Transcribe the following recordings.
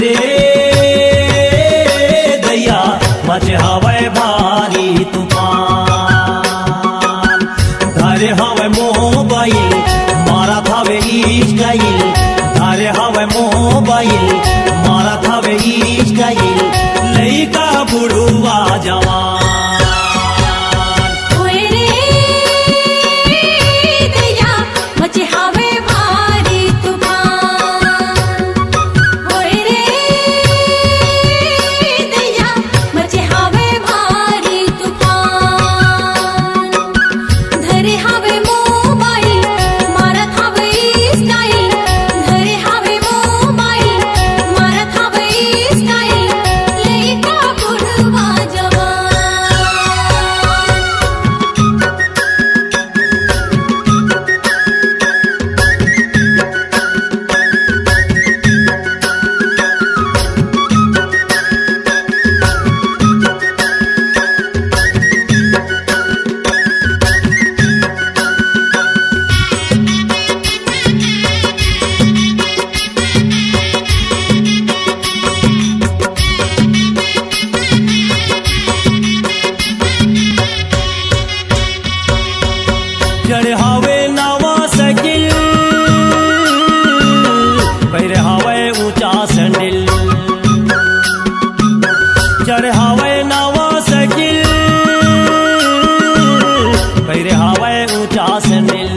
रे दैया मचे हवे भारी तूफान धारे हवे मोबाइल मारा थावे स्टाइल धारे हवे मोबाइल मारा थावे स्टाइल लइका बुढ़वा जवान चढ़े हवे नवा साइकिल पैरे हवे ऊंचा सैंडल चढ़े हवे नवा साइकिल पैरे हवे ऊंचा सैंडल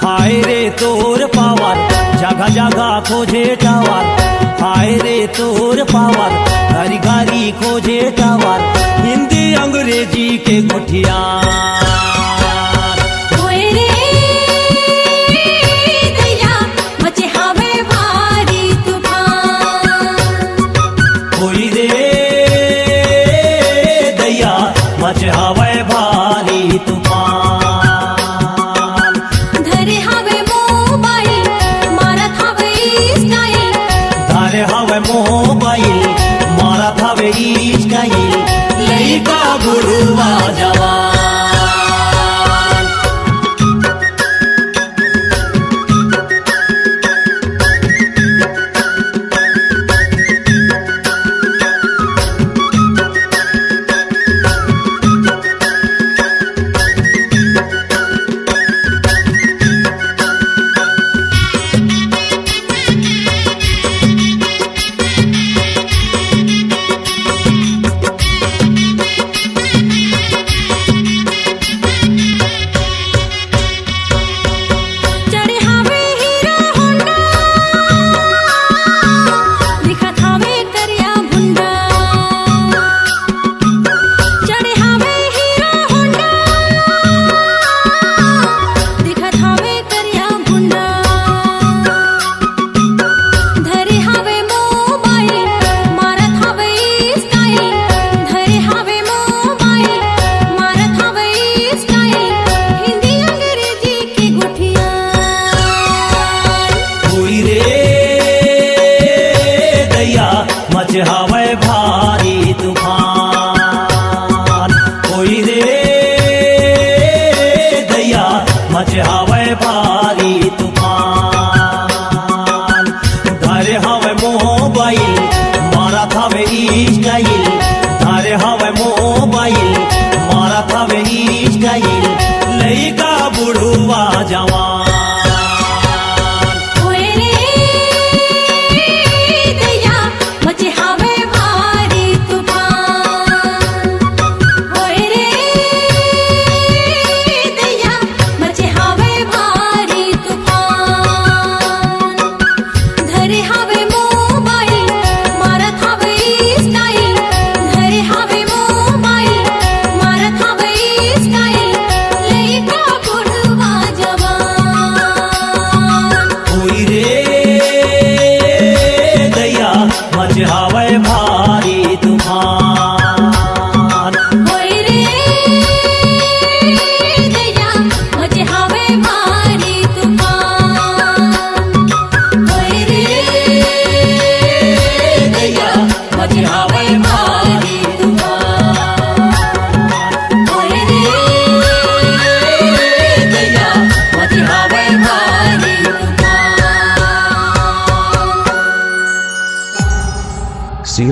हाय रे तोर पावर जगह जगह खोजे टावर हाय रे तोर पावर घरी घरी खोजे टावर हिंदी अंग्रेजी के गुठिया मचे हवे भारी तूफान धरे हवे मोबाइल मारत हवे स्टाइल धारे हवे मोबाइल मारत हवे स्टाइल लइका बुढ़वा जवान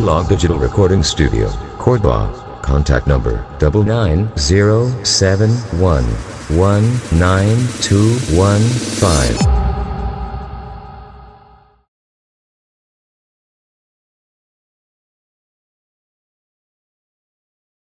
Log Digital Recording Studio, Cordoba. Contact number 99071192215.